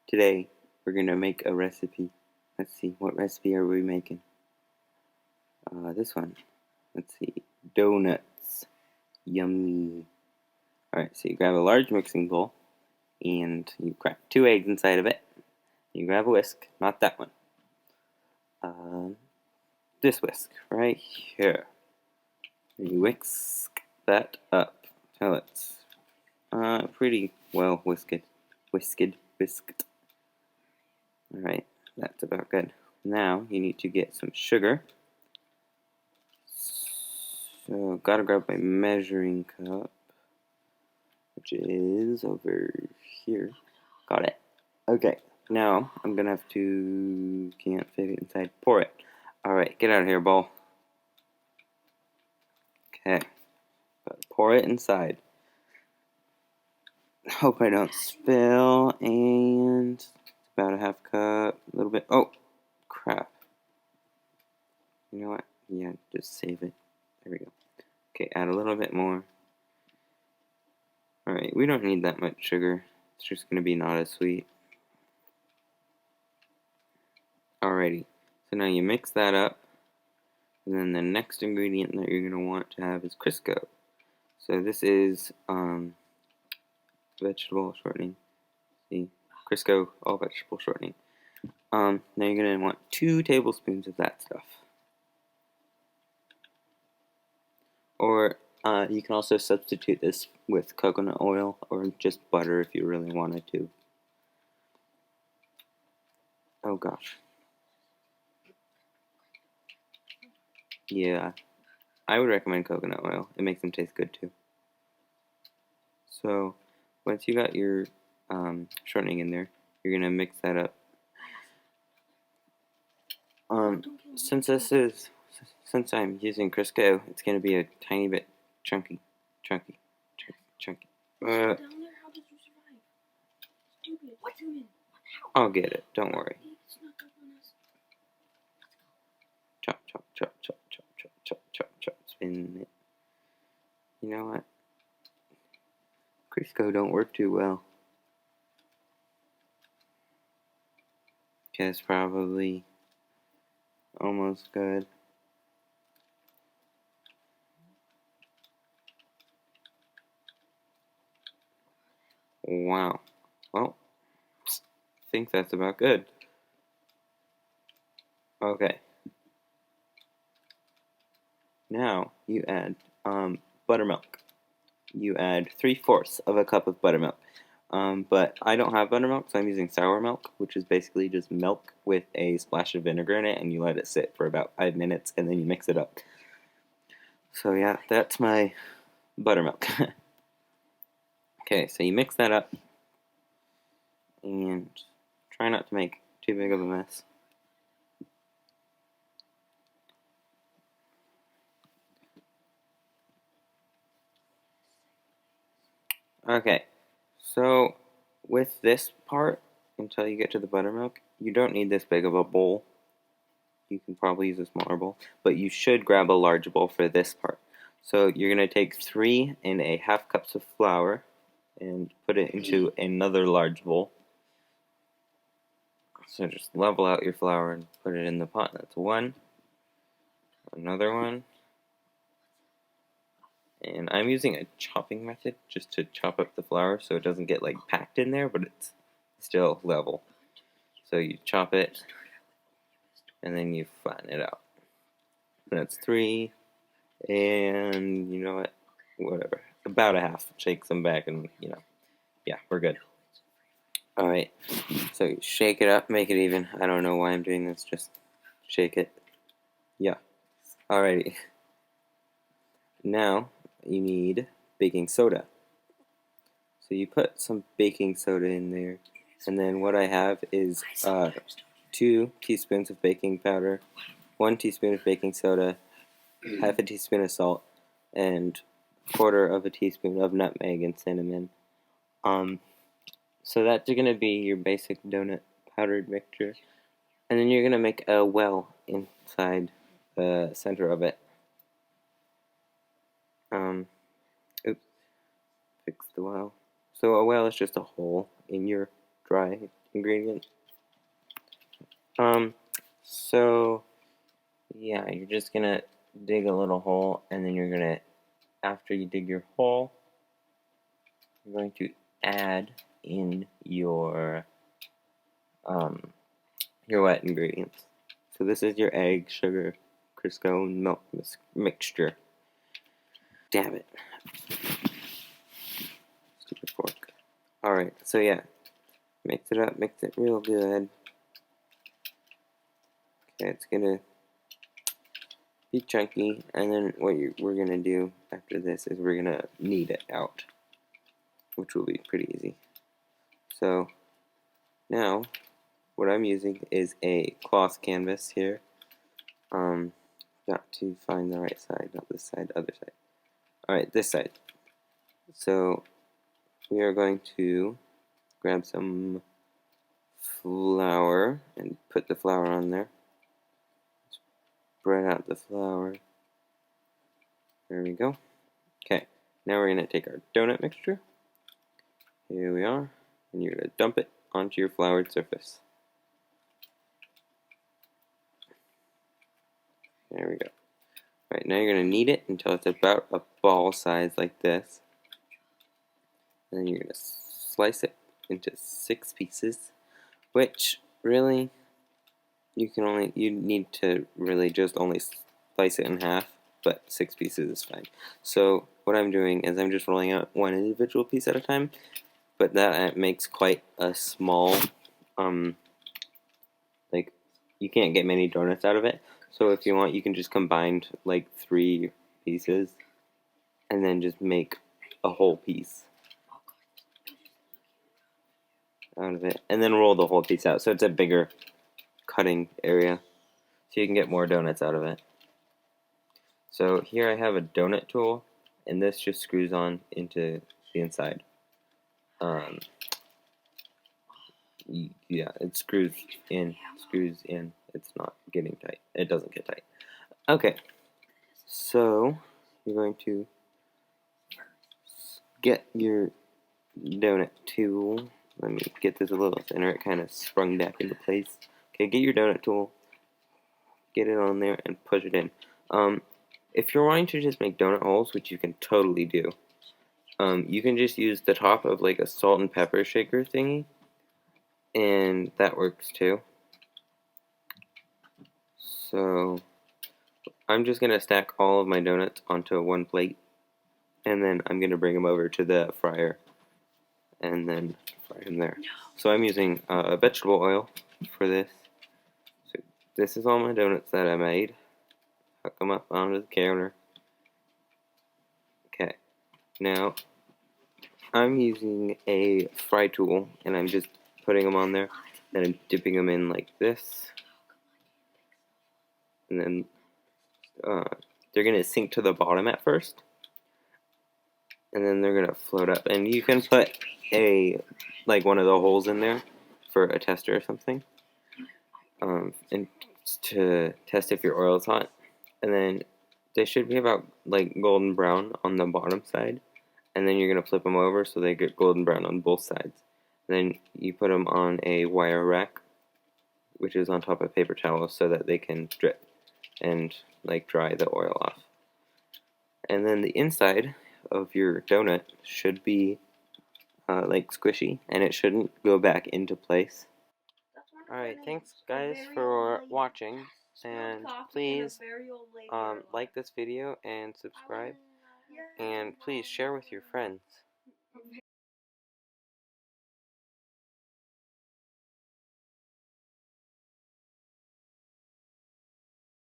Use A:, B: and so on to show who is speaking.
A: Today we're gonna make a recipe. Let's see, what recipe are we making? This one. Let's see, doughnuts. Yummy. Alright, so you grab a large mixing bowl and you crack 2 eggs inside of it. You grab a whisk, not that one. This whisk right here. And you whisk that up till it's pretty well whisked. Alright, that's about good. Now you need to get some sugar. So gotta grab my measuring cup, which is over here. Got it. Okay, now I'm gonna have to, can't fit it inside, pour it. Alright, get out of here, bowl. Okay, pour it inside. Hope I don't spill, and about a half cup, a little bit. Oh, crap. You know what? Yeah, just save it. There we go. Okay, add a little bit more. Alright, we don't need that much sugar. It's just going to be not as sweet. Alrighty, so now you mix that up. And then the next ingredient that you're going to want to have is Crisco. So this is vegetable shortening. See, Crisco, all vegetable shortening. Now you're going to want 2 tablespoons of that stuff. Or you can also substitute this with coconut oil or just butter if you really wanted to. Oh gosh. Yeah, I would recommend coconut oil. It makes them taste good too. So once you got your shortening in there, you're gonna mix that up. Since I'm using Crisco, it's gonna be a tiny bit chunky. I'll get it. Don't worry. Chop, chop, chop, chop, chop, chop, chop, chop, chop. Spin it. You know what? Crisco don't work too well. Okay, it's probably almost good. Wow. Well, I think that's about good. Okay. Now you add buttermilk. You add 3/4 of a cup of buttermilk. But I don't have buttermilk, so I'm using sour milk, which is basically just milk with a splash of vinegar in it, and you let it sit for about 5 minutes, and then you mix it up. So yeah, that's my buttermilk. Okay, so you mix that up, and try not to make too big of a mess. Okay, so with this part, until you get to the buttermilk, you don't need this big of a bowl. You can probably use a smaller bowl, but you should grab a large bowl for this part. So you're going to take 3½ cups of flour and put it into another large bowl. So just level out your flour and put it in the pot. That's 1. Another one. And I'm using a chopping method just to chop up the flour so it doesn't get like packed in there, but it's still level. So you chop it and then you flatten it out. That's 3, and you know what? Whatever. About a half. Shake them back, and yeah, we're good. Alright, so you shake it up, make it even. I don't know why I'm doing this, just shake it. Yeah. Alrighty. Now you need baking soda. So you put some baking soda in there, and then what I have is 2 teaspoons of baking powder, 1 teaspoon of baking soda, half a teaspoon of salt, and 1/4 of a teaspoon of nutmeg and cinnamon. So that's going to be your basic donut powdered mixture, and then you're going to make a well inside the center of it. Oops, fix the well. So a well is just a hole in your dry ingredient. So yeah, you're just gonna dig a little hole, and then you're gonna, after you dig your hole, you're going to add in your wet ingredients. So this is your egg, sugar, Crisco, and milk mixture. Damn it. Stupid fork. Alright, so yeah. Mix it up, mix it real good. Okay, it's gonna be chunky, and then what we're gonna do after this is we're gonna knead it out, which will be pretty easy. So now what I'm using is a cloth canvas here. Got to find the right side, not this side, other side. Alright, this side. So we are going to grab some flour and put the flour on there. Spread out the flour. There we go. Okay, now we're going to take our donut mixture. Here we are. And you're going to dump it onto your floured surface. There we go. Alright, now you're going to knead it until it's about a ball size like this. And then you're going to slice it into 6 pieces, which really you need to really just only slice it in half, but 6 pieces is fine. So what I'm doing is I'm just rolling out one individual piece at a time, but that makes quite a small, like, you can't get many donuts out of it. So if you want, you can just combine like 3 pieces and then just make a whole piece out of it, and then roll the whole piece out so it's a bigger cutting area so you can get more donuts out of it. So here I have a donut tool, and this just screws on into the inside. Yeah, it screws in. It's not getting tight. It doesn't get tight. Okay, so you're going to get your donut tool. Let me get this a little thinner. It kind of sprung back into place. Okay, get your donut tool, get it on there, and push it in. If you're wanting to just make donut holes, which you can totally do, you can just use the top of like a salt and pepper shaker thingy, and that works too. So I'm just going to stack all of my donuts onto one plate, and then I'm going to bring them over to the fryer and then fry them there. So I'm using vegetable oil for this. So this is all my donuts that I made. Hook them up onto the counter. Okay, now I'm using a fry tool, and I'm just putting them on there, and I'm dipping them in like this, and then they're going to sink to the bottom at first, and then they're going to float up, and you can put one of the holes in there for a tester or something, and to test if your oil is hot, and then they should be about like golden brown on the bottom side, and then you're going to flip them over so they get golden brown on both sides. Then you put them on a wire rack, which is on top of paper towels, so that they can drip and like dry the oil off. And then the inside of your donut should be like squishy, and it shouldn't go back into place. Alright, thanks guys for watching, and please like this video and subscribe, and please share with your friends.